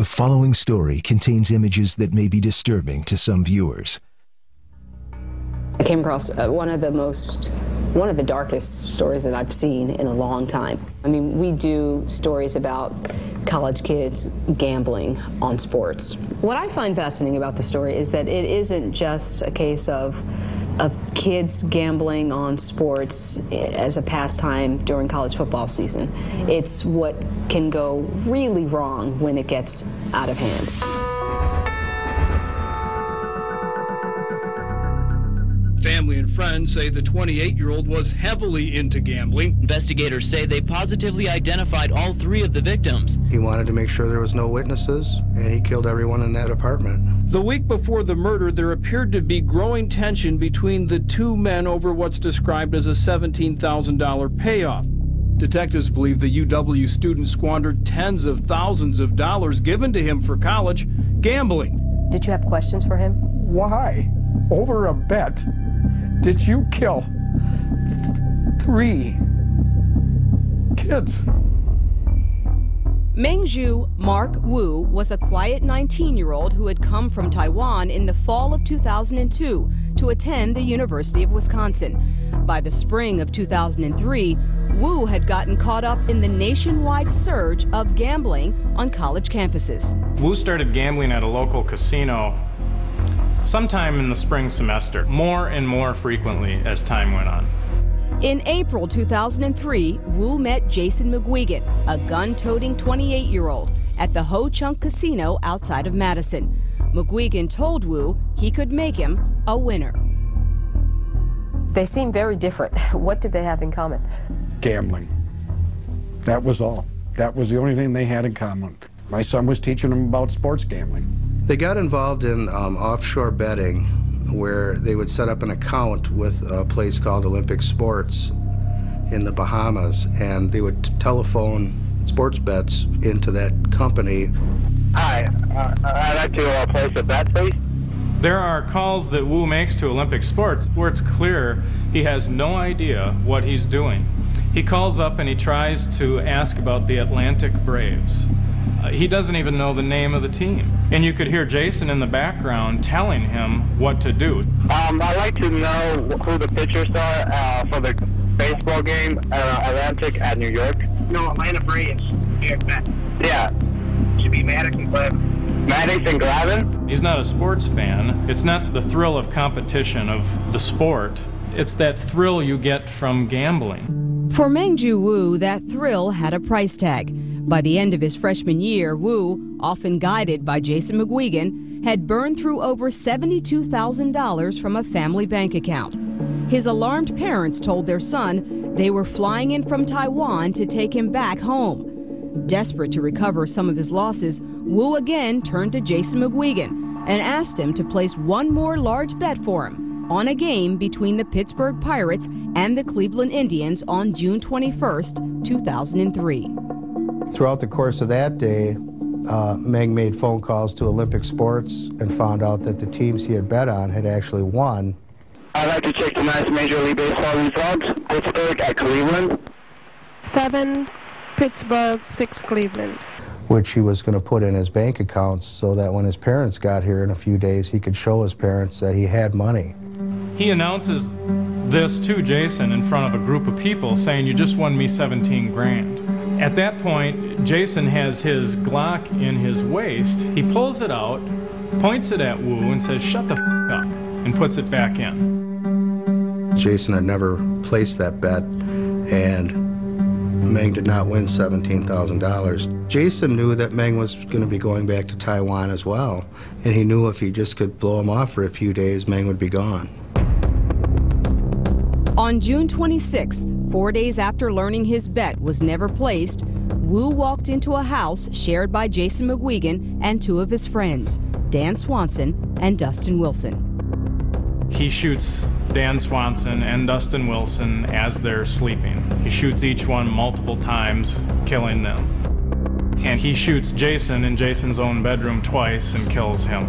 following story contains images that may be disturbing to some viewers. I came across one of the darkest stories that I've seen in a long time. I mean, we do stories about college kids gambling on sports. What I find fascinating about the story is that it isn't just a case of kids gambling on sports as a pastime during college football season. It's what can go really wrong when it gets out of hand. Family and friends say the 28-year-old was heavily into gambling. Investigators say they positively identified all three of the victims. He wanted to make sure there was no witnesses, and he killed everyone in that apartment. The week before the murder, there appeared to be growing tension between the two men over what's described as a $17,000 payoff. Detectives believe the UW student squandered tens of thousands of dollars given to him for college gambling. Did you have questions for him? Why, over a bet, did you kill 3 kids? Meng-Ju Wu was a quiet 19-year-old who had come from Taiwan in the fall of 2002 to attend the University of Wisconsin. By the spring of 2003, Wu had gotten caught up in the nationwide surge of gambling on college campuses. Wu started gambling at a local casino sometime in the spring semester, more and more frequently as time went on. In April 2003, Wu met Jason McGuigan, a gun-toting 28-year-old, at the Ho Chunk Casino outside of Madison. McGuigan told Wu he could make him a winner. They seem very different. What did they have in common? Gambling. That was all. That was the only thing they had in common. My son was teaching them about sports gambling. They got involved in offshore betting, where they would set up an account with a place called Olympic Sports in the Bahamas, and they would telephone sports bets into that company. Hi, I'd like to place a bet, please. There are calls that Wu makes to Olympic Sports where it's clear he has no idea what he's doing. He calls up and he tries to ask about the Atlantic Braves. He doesn't even know the name of the team. And you could hear Jason in the background telling him what to do. I'd like to know who the pitchers are for the baseball game Atlantic at New York. No, Atlanta Braves. Yeah. Should be Maddox and Glavine. Maddox and Glavine? He's not a sports fan. It's not the thrill of competition of the sport. It's that thrill you get from gambling. For Meng-Ju Wu, that thrill had a price tag. By the end of his freshman year, Wu, often guided by Jason McGuigan, had burned through over $72,000 from a family bank account. His alarmed parents told their son they were flying in from Taiwan to take him back home. Desperate to recover some of his losses, Wu again turned to Jason McGuigan and asked him to place one more large bet for him on a game between the Pittsburgh Pirates and the Cleveland Indians on June 21st, 2003. Throughout the course of that day, Meng made phone calls to Olympic Sports and found out that the teams he had bet on had actually won. I'd like to check tonight's Major League Baseball results. Pittsburgh at Cleveland. 7 Pittsburgh, 6 Cleveland. Which he was going to put in his bank accounts so that when his parents got here in a few days, he could show his parents that he had money. He announces this to Jason in front of a group of people, saying, "You just won me 17 grand. At that point, Jason has his Glock in his waist. He pulls it out, points it at Wu, and says, "Shut the f*** up," and puts it back in. Jason had never placed that bet, and Meng did not win $17,000. Jason knew that Meng was going to be going back to Taiwan as well, and he knew if he just could blow him off for a few days, Meng would be gone. On June 26th, 4 days after learning his bet was never placed, Wu walked into a house shared by Jason McGuigan and 2 of his friends, Dan Swanson and Dustin Wilson. He shoots Dan Swanson and Dustin Wilson as they're sleeping. He shoots each one multiple times, killing them. And he shoots Jason in Jason's own bedroom twice and kills him.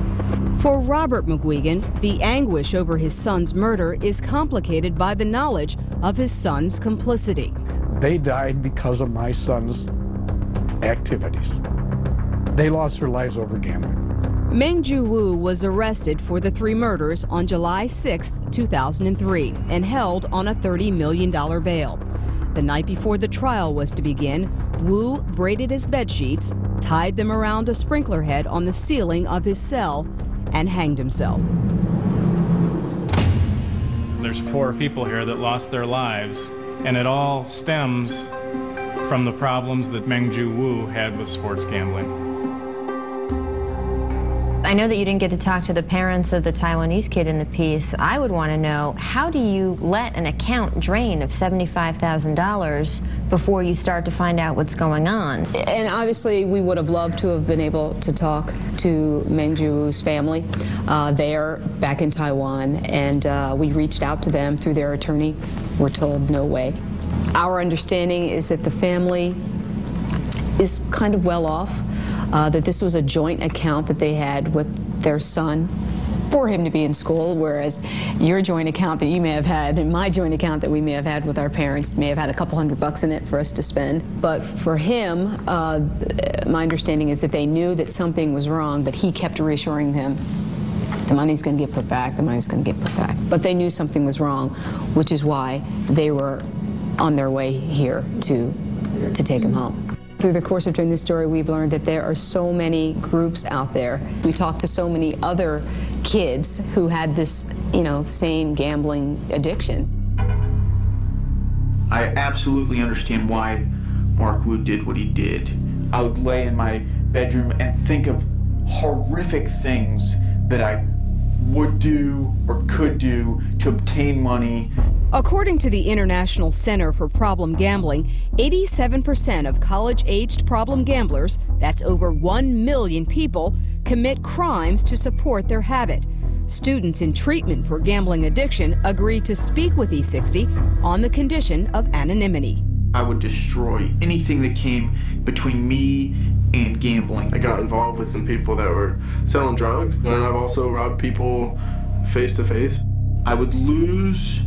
For Robert McGuigan, the anguish over his son's murder is complicated by the knowledge of his son's complicity. They died because of my son's activities. They lost their lives over gambling. Meng-Ju Wu was arrested for the 3 murders on July 6, 2003, and held on a $30 million bail. The night before the trial was to begin, Wu braided his bed sheets, tied them around a sprinkler head on the ceiling of his cell, and hanged himself. There's 4 people here that lost their lives, and it all stems from the problems that Meng-Ju Wu had with sports gambling. I know that you didn't get to talk to the parents of the Taiwanese kid in the piece. I would want to know, how do you let an account drain of $75,000 before you start to find out what's going on? And obviously, we would have loved to have been able to talk to Meng-Ju Wu's family there back in Taiwan, and we reached out to them through their attorney. We're told no way. Our understanding is that the family is kind of well off, that this was a joint account that they had with their son for him to be in school, whereas your joint account that you may have had and my joint account that we may have had with our parents may have had a couple $100 in it for us to spend. But for him, my understanding is that they knew that something was wrong, but he kept reassuring them, the money's going to get put back, the money's going to get put back. But they knew something was wrong, which is why they were on their way here to take him home. Through the course of doing this story, we've learned that there are so many groups out there. We talked to so many other kids who had this, same gambling addiction. I absolutely understand why Mark Wu did what he did. I would lay in my bedroom and think of horrific things that I would do or could do to obtain money. According to the International Center for Problem Gambling, 87% of college-aged problem gamblers, that's over 1 million people, commit crimes to support their habit. Students in treatment for gambling addiction agree to speak with E60 on the condition of anonymity. I would destroy anything that came between me and gambling. I got involved with some people that were selling drugs, and I've also robbed people face to face. I would lose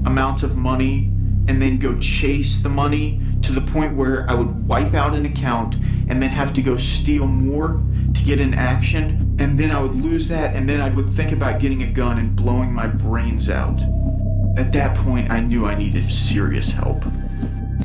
amounts of money and then go chase the money to the point where I would wipe out an account and then have to go steal more to get an action, and then I would lose that, and then I would think about getting a gun and blowing my brains out. At that point, I knew I needed serious help.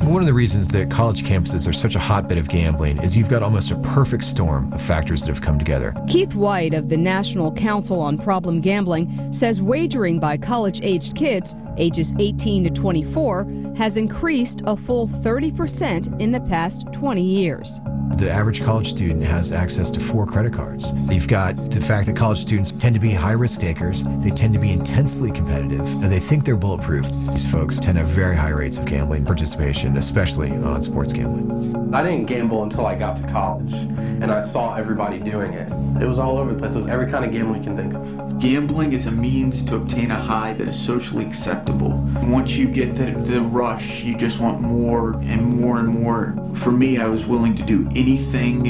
One of the reasons that college campuses are such a hotbed of gambling is you've got almost a perfect storm of factors that have come together. Keith White of the National Council on Problem Gambling says wagering by college-aged kids, ages 18 to 24, has increased a full 30% in the past 20 years. The average college student has access to 4 credit cards. You've got the fact that college students tend to be high-risk takers. They tend to be intensely competitive, and they think they're bulletproof. These folks tend to have very high rates of gambling participation, especially on sports gambling. I didn't gamble until I got to college, and I saw everybody doing it. It was all over the place. It was every kind of gambling you can think of. Gambling is a means to obtain a high that is socially acceptable. Once you get the rush, you just want more and more and more. For me, I was willing to do anything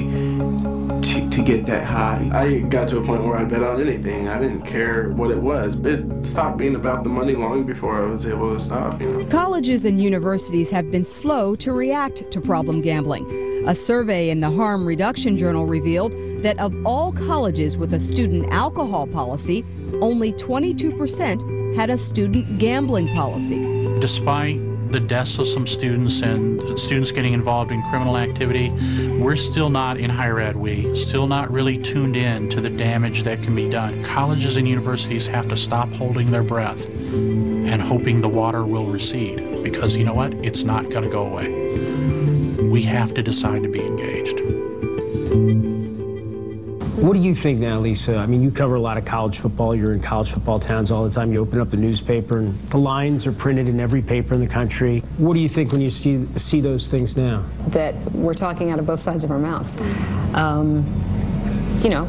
to get that high. I got to a point where I bet on anything. I didn't care what it was. It stopped being about the money long before I was able to stop, Colleges and universities have been slow to react to problem gambling. A survey in the Harm Reduction Journal revealed that of all colleges with a student alcohol policy, only 22% had a student gambling policy. Despite the deaths of some students and students getting involved in criminal activity, we're still not in higher ed. We still not really tuned in to the damage that can be done. Colleges and universities have to stop holding their breath and hoping the water will recede, because you know what? It's not going to go away. We have to decide to be engaged. What do you think now, Lisa? I mean, you cover a lot of college football. You're in college football towns all the time. You open up the newspaper, and the lines are printed in every paper in the country. What do you think when you see those things now? That we're talking out of both sides of our mouths.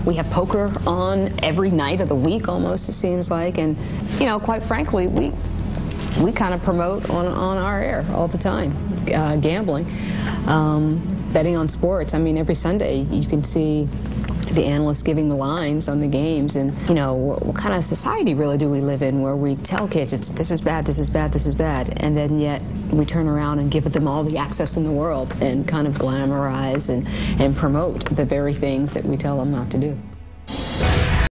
We have poker on every night of the week almost, it seems like. And, quite frankly, we kind of promote on our air all the time, gambling, betting on sports. I mean, every Sunday you can see the analysts giving the lines on the games, and you know, what kind of society really do we live in where we tell kids this is bad, this is bad, this is bad, and then yet we turn around and give them all the access in the world and kind of glamorize and promote the very things that we tell them not to do.